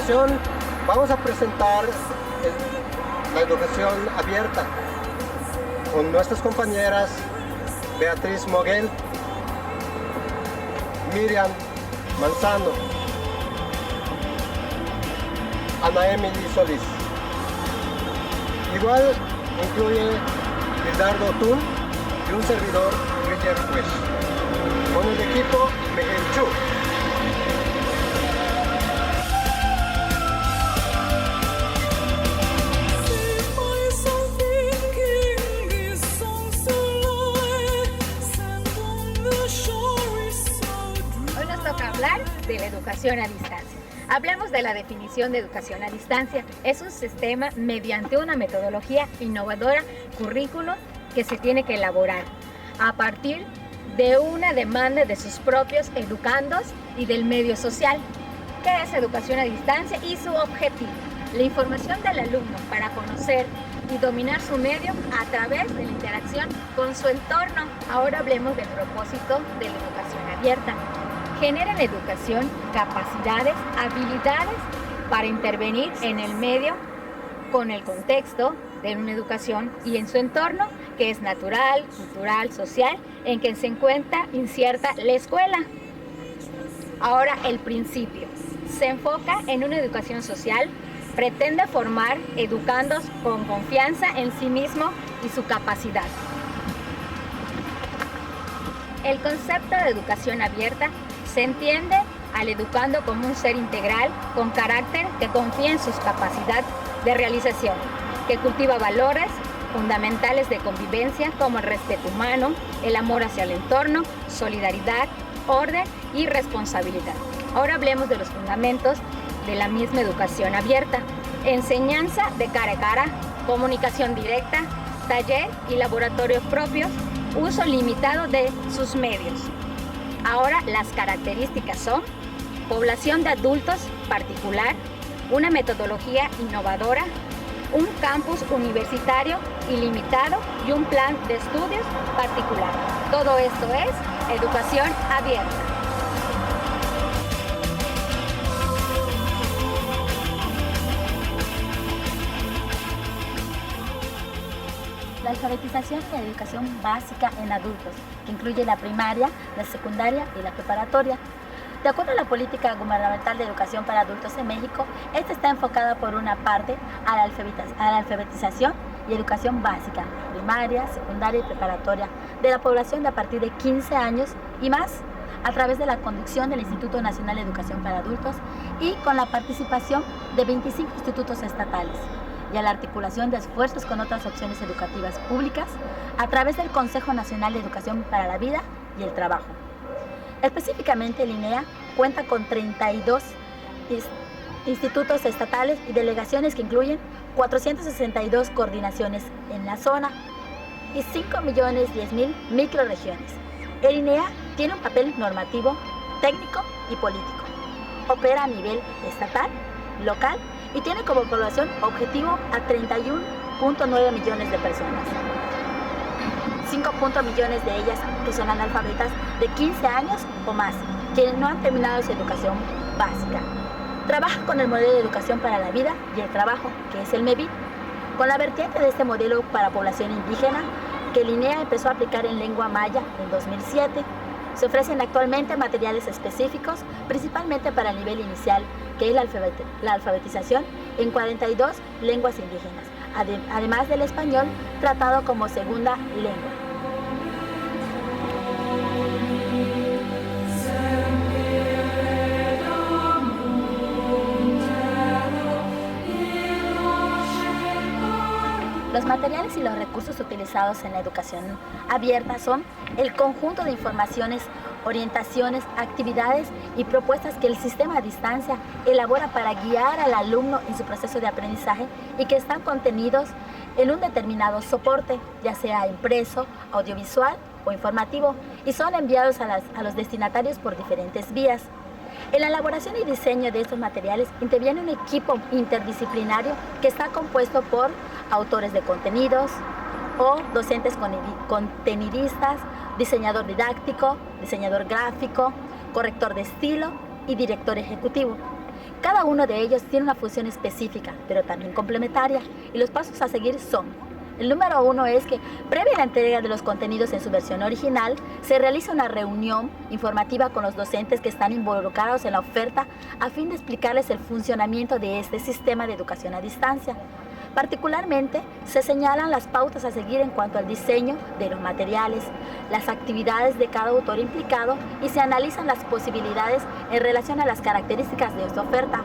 continuación vamos a presentar la educación abierta con nuestras compañeras Beatriz Moguel, Miriam Manzano, Ana Emily Solís. Igual incluye Hildardo Tun y un servidor, Guillermo Juez. Con el equipo Miguel Chu. Hoy nos toca hablar de la educación a distancia. Hablemos de la definición de educación a distancia. Es un sistema mediante una metodología innovadora, currículo, que se tiene que elaborar a partir de una demanda de sus propios educandos y del medio social. ¿Qué es educación a distancia y su objetivo? La información del alumno para conocer y dominar su medio a través de la interacción con su entorno. Ahora hablemos del propósito de la educación abierta. Genera en la educación capacidades, habilidades para intervenir en el medio con el contexto de una educación y en su entorno, que es natural, cultural, social, en que se encuentra incierta la escuela. Ahora, el principio. Se enfoca en una educación social, pretende formar educandos con confianza en sí mismo y su capacidad. El concepto de educación abierta se entiende al educando como un ser integral, con carácter, que confía en sus capacidades de realización, que cultiva valores fundamentales de convivencia como el respeto humano, el amor hacia el entorno, solidaridad, orden y responsabilidad. Ahora hablemos de los fundamentos de la misma educación abierta. Enseñanza de cara a cara, comunicación directa, taller y laboratorios propios, uso limitado de sus medios. Ahora las características son población de adultos particular, una metodología innovadora, un campus universitario ilimitado y un plan de estudios particular. Todo esto es educación abierta. La alfabetización y la educación básica en adultos, que incluye la primaria, la secundaria y la preparatoria. De acuerdo a la política gubernamental de educación para adultos en México, esta está enfocada por una parte a la alfabetización y educación básica, primaria, secundaria y preparatoria, de la población de a partir de 15 años y más, a través de la conducción del Instituto Nacional de Educación para Adultos y con la participación de 25 institutos estatales, y a la articulación de esfuerzos con otras opciones educativas públicas a través del Consejo Nacional de Educación para la Vida y el Trabajo. Específicamente, el INEA cuenta con 32 institutos estatales y delegaciones que incluyen 462 coordinaciones en la zona y 5.010.000 microrregiones. El INEA tiene un papel normativo, técnico y político. Opera a nivel estatal, local y tiene como población objetivo a 31.9 millones de personas. 5 millones de ellas que son analfabetas de 15 años o más, quienes no han terminado su educación básica. Trabaja con el modelo de educación para la vida y el trabajo, que es el MEVIT, con la vertiente de este modelo para población indígena, que el INEA empezó a aplicar en lengua maya en 2007. Se ofrecen actualmente materiales específicos, principalmente para el nivel inicial, que es la alfabetización en 42 lenguas indígenas, además del español tratado como segunda lengua. Los materiales y los recursos utilizados en la educación abierta son el conjunto de informaciones, orientaciones, actividades y propuestas que el sistema a distancia elabora para guiar al alumno en su proceso de aprendizaje y que están contenidos en un determinado soporte, ya sea impreso, audiovisual o informativo, y son enviados a los destinatarios por diferentes vías. En la elaboración y diseño de estos materiales interviene un equipo interdisciplinario que está compuesto por autores de contenidos o docentes contenidistas, diseñador didáctico, diseñador gráfico, corrector de estilo y director ejecutivo. Cada uno de ellos tiene una función específica, pero también complementaria, y los pasos a seguir son: el número 1 es que, previa a la entrega de los contenidos en su versión original, se realiza una reunión informativa con los docentes que están involucrados en la oferta a fin de explicarles el funcionamiento de este sistema de educación a distancia. Particularmente, se señalan las pautas a seguir en cuanto al diseño de los materiales, las actividades de cada autor implicado y se analizan las posibilidades en relación a las características de esta oferta.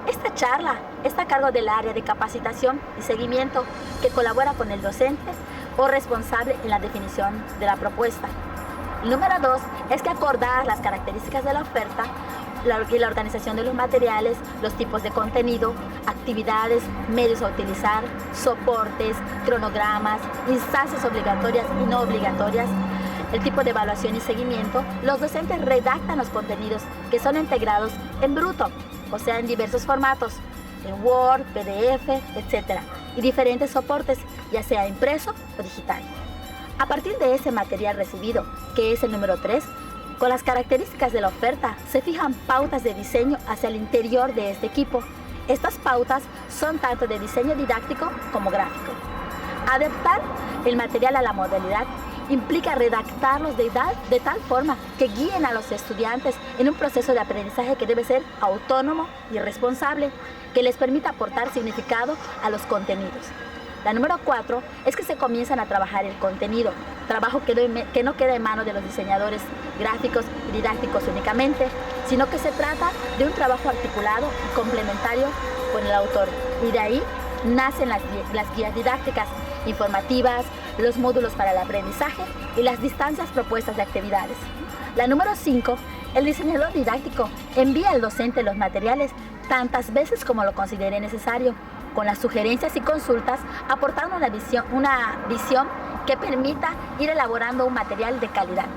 Esta charla está a cargo del área de capacitación y seguimiento que colabora con el docente o responsable en la definición de la propuesta. El número 2 es que acordar las características de la oferta y la organización de los materiales, los tipos de contenido, actividades, medios a utilizar, soportes, cronogramas, instancias obligatorias y no obligatorias, el tipo de evaluación y seguimiento. Los docentes redactan los contenidos que son integrados en bruto, o sea, en diversos formatos, en Word, PDF, etc. y diferentes soportes, ya sea impreso o digital. A partir de ese material recibido, que es el número 3, con las características de la oferta, se fijan pautas de diseño hacia el interior de este equipo. Estas pautas son tanto de diseño didáctico como gráfico. Adaptar el material a la modalidad implica redactarlos de tal forma que guíen a los estudiantes en un proceso de aprendizaje que debe ser autónomo y responsable, que les permita aportar significado a los contenidos. La número 4 es que se comienzan a trabajar el contenido, trabajo que no queda en manos de los diseñadores gráficos y didácticos únicamente, sino que se trata de un trabajo articulado y complementario con el autor. Y de ahí nacen las guías didácticas, informativas, los módulos para el aprendizaje y las distancias propuestas de actividades. La número 5, el diseñador didáctico envía al docente los materiales tantas veces como lo considere necesario, con las sugerencias y consultas, aportando una visión que permita ir elaborando un material de calidad.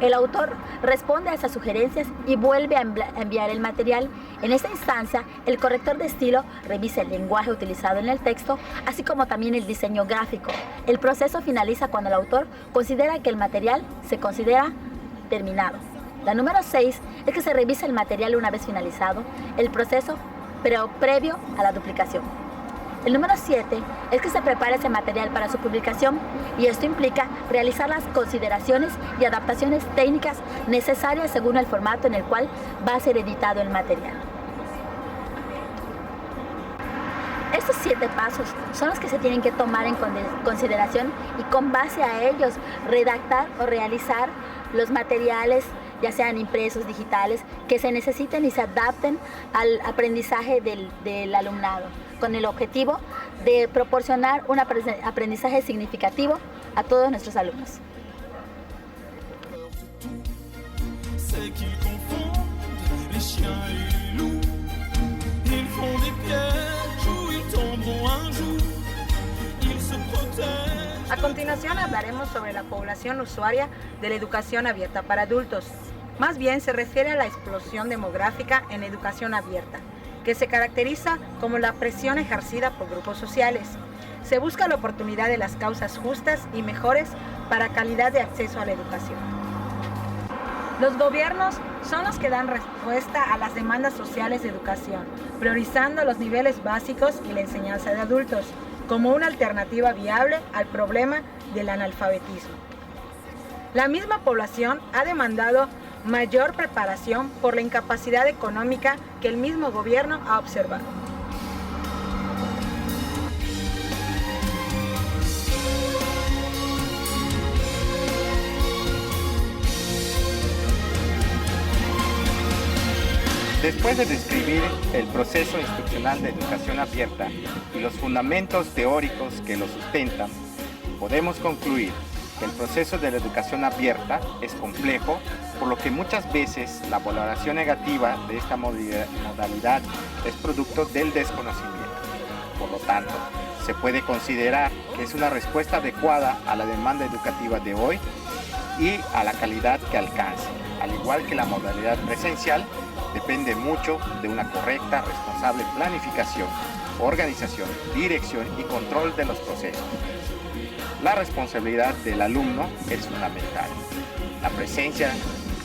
El autor responde a esas sugerencias y vuelve a enviar el material. En esta instancia, el corrector de estilo revisa el lenguaje utilizado en el texto, así como también el diseño gráfico. El proceso finaliza cuando el autor considera que el material se considera terminado. La número 6 es que se revisa el material una vez finalizado el proceso, pero previo a la duplicación. El número 7 es que se prepara ese material para su publicación, y esto implica realizar las consideraciones y adaptaciones técnicas necesarias según el formato en el cual va a ser editado el material. Estos 7 pasos son los que se tienen que tomar en consideración y con base a ellos redactar o realizar los materiales, ya sean impresos, digitales, que se necesiten y se adapten al aprendizaje del alumnado, con el objetivo de proporcionar un aprendizaje significativo a todos nuestros alumnos. A continuación hablaremos sobre la población usuaria de la educación abierta para adultos. Más bien se refiere a la explosión demográfica en educación abierta, que se caracteriza como la presión ejercida por grupos sociales. Se busca la oportunidad de las causas justas y mejores para calidad de acceso a la educación. Los gobiernos son los que dan respuesta a las demandas sociales de educación, priorizando los niveles básicos y la enseñanza de adultos como una alternativa viable al problema del analfabetismo. La misma población ha demandado mayor preparación por la incapacidad económica que el mismo gobierno ha observado. Después de describir el proceso instruccional de educación abierta y los fundamentos teóricos que lo sustentan, podemos concluir que el proceso de la educación abierta es complejo, por lo que muchas veces la valoración negativa de esta modalidad es producto del desconocimiento. Por lo tanto, se puede considerar que es una respuesta adecuada a la demanda educativa de hoy y a la calidad que alcance. Al igual que la modalidad presencial, depende mucho de una correcta, responsable planificación, organización, dirección y control de los procesos. La responsabilidad del alumno es fundamental. La presencia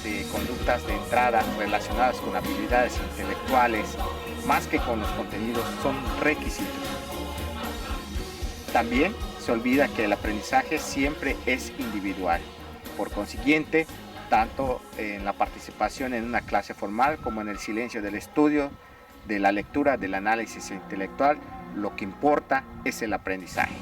de conductas de entrada relacionadas con habilidades intelectuales, más que con los contenidos, son requisitos. También se olvida que el aprendizaje siempre es individual. Por consiguiente, tanto en la participación en una clase formal como en el silencio del estudio, de la lectura, del análisis intelectual, lo que importa es el aprendizaje.